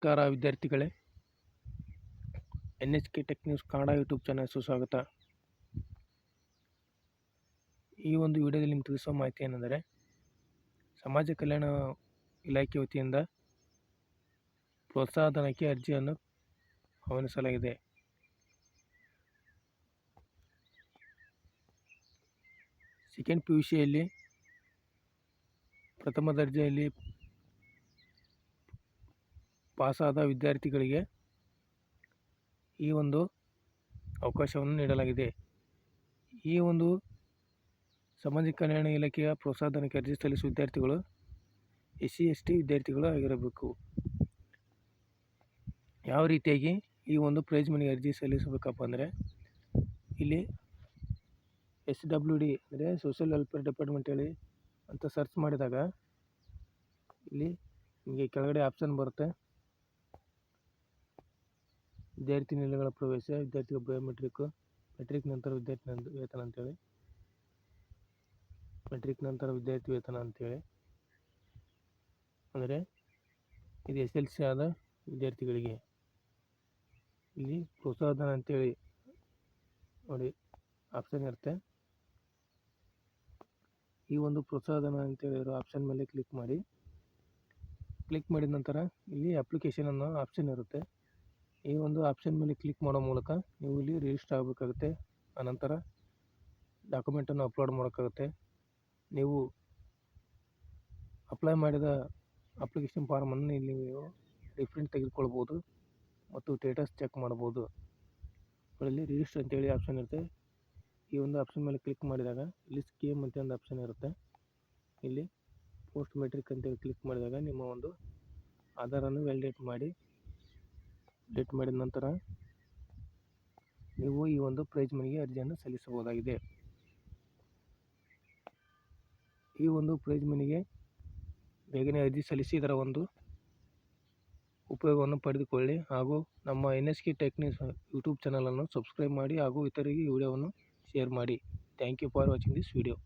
ನಮಸ್ಕಾರ ವಿದ್ಯಾರ್ಥಿಗಳೇ, NHK tech news Kannada YouTube channel ಸುಸ್ವಾಗತ. ಈ ಒಂದು ವಿಡಿಯೋದಲ್ಲಿ ನಿಮಗೆ ತಿಳಿಸುವ ಮಾಹಿತಿ ಏನೆಂದರೆ, ಸಮಾಜ ಕಲ್ಯಾಣ ಇಲಾಖೆ ವತಿಯಿಂದ ಪ್ರೋತ್ಸಾಹಧನಕ್ಕೆ ಅರ್ಜಿಯನ್ನು ಆಹ್ವಾನಿಸಲಾಗಿದೆ. ಸೆಕೆಂಡ್ PUCಯಲ್ಲಿ ಪ್ರಥಮ ದರ್ಜೆಯಲ್ಲಿ ಪಾಸಾದ ವಿದ್ಯಾರ್ಥಿಗಳಿಗೆ ಈ ಒಂದು ಅವಕಾಶವನ್ನು ನೀಡಲಾಗಿದೆ. ಈ ಒಂದು ಸಮಾಜ ಕಲ್ಯಾಣ ಇಲಾಖೆಯ ಪ್ರೋತ್ಸಾಹಧನಕ್ಕೆ ಅರ್ಜಿ ಸಲ್ಲಿಸುವ ವಿದ್ಯಾರ್ಥಿಗಳು SC ST ವಿದ್ಯಾರ್ಥಿಗಳು ಆಗಿರಬೇಕು. ಯಾವ ರೀತಿಯಾಗಿ ಈ ಒಂದು ಪ್ರೈಸ್ ಮನಿಗೆ ಅರ್ಜಿ ಸಲ್ಲಿಸಬೇಕಪ್ಪ ಅಂದರೆ, ಇಲ್ಲಿ SWD ಅಂದರೆ ಸೋಷಿಯಲ್ ವೆಲ್ಫೇರ್ ಡಿಪಾರ್ಟ್ಮೆಂಟ್ ಹೇಳಿ ಅಂತ ಸರ್ಚ್ ಮಾಡಿದಾಗ ಇಲ್ಲಿ ನಿಮಗೆ ಕೆಳಗಡೆ ಆಪ್ಷನ್ ಬರುತ್ತೆ. ವಿದ್ಯಾರ್ಥಿ ನಿಲಯಗಳ ಪ್ರವೇಶ, ವಿದ್ಯಾರ್ಥಿಗಳ ಬಯೋಮೆಟ್ರಿಕ್, ಮೆಟ್ರಿಕ್ ನಂತರ ವಿದ್ಯಾರ್ಥಿ ವೇತನ ಅಂತೇಳಿ, ಮೆಟ್ರಿಕ್ ನಂತರ ವಿದ್ಯಾರ್ಥಿ ವೇತನ ಅಂತೇಳಿ, ಅಂದರೆ ಇದು SLC ಆದ ವಿದ್ಯಾರ್ಥಿಗಳಿಗೆ ಇಲ್ಲಿ ಪ್ರೋತ್ಸಾಹಧನ ಅಂತೇಳಿ ನೋಡಿ ಆಪ್ಷನ್ ಇರುತ್ತೆ. ಈ ಒಂದು ಪ್ರೋತ್ಸಾಹಧನ ಅಂತೇಳಿ ಇರೋ ಆಪ್ಷನ್ ಮೇಲೆ ಕ್ಲಿಕ್ ಮಾಡಿದ ನಂತರ ಇಲ್ಲಿ ಅಪ್ಲಿಕೇಶನ್ ಅನ್ನೋ ಆಪ್ಷನ್ ಇರುತ್ತೆ. ಈ ಒಂದು ಆಪ್ಷನ್ ಮೇಲೆ ಕ್ಲಿಕ್ ಮಾಡೋ ಮೂಲಕ ನೀವು ಇಲ್ಲಿ ರಿಜಿಸ್ಟರ್ ಆಗಬೇಕಾಗುತ್ತೆ. ಆನಂತರ ಡಾಕ್ಯುಮೆಂಟನ್ನು ಅಪ್ಲೋಡ್ ಮಾಡೋಕ್ಕಾಗುತ್ತೆ. ನೀವು ಅಪ್ಲೈ ಮಾಡಿದ ಅಪ್ಲಿಕೇಶನ್ ಫಾರ್ಮನ್ನು ಇಲ್ಲಿ ನೀವು ರಿಪ್ರಿಂಟ್ ತೆಗೆದುಕೊಳ್ಬೋದು ಮತ್ತು ಸ್ಟೇಟಸ್ ಚೆಕ್ ಮಾಡ್ಬೋದು. ಇಲ್ಲಿ ರಿಜಿಸ್ಟರ್ ಅಂತೇಳಿ ಆಪ್ಷನ್ ಇರುತ್ತೆ. ಈ ಒಂದು ಆಪ್ಷನ್ ಮೇಲೆ ಕ್ಲಿಕ್ ಮಾಡಿದಾಗ ಇಲ್ಲಿ ಸ್ಕೀಮ್ ಅಂತ ಒಂದು ಆಪ್ಷನ್ ಇರುತ್ತೆ. ಇಲ್ಲಿ ಪೋಸ್ಟ್ ಮೆಟ್ರಿಕ್ ಅಂತೇಳಿ ಕ್ಲಿಕ್ ಮಾಡಿದಾಗ ನಿಮ್ಮ ಒಂದು ಆಧಾರನ್ನು ವ್ಯಾಲಿಡೇಟ್ ಮಾಡಿದ ನಂತರ ನೀವು ಈ ಒಂದು ಪ್ರೈಸ್ ಮನಿಗೆ ಅರ್ಜಿಯನ್ನು ಸಲ್ಲಿಸಬಹುದಾಗಿದೆ. ಈ ಒಂದು ಪ್ರೈಸ್ ಮನಿಗೆ ಬೇಗನೆ ಅರ್ಜಿ ಸಲ್ಲಿಸಿ ಇದರ ಒಂದು ಉಪಯೋಗವನ್ನು ಪಡೆದುಕೊಳ್ಳಿ. ಹಾಗೂ ನಮ್ಮ NHK ಟೆಕ್ ನ್ಯೂಸ್ ಯೂಟ್ಯೂಬ್ ಚಾನಲನ್ನು ಸಬ್ಸ್ಕ್ರೈಬ್ ಮಾಡಿ ಹಾಗೂ ಇತರರಿಗೆ ಈ ವಿಡಿಯೋವನ್ನು ಶೇರ್ ಮಾಡಿ. Thank you for watching this video.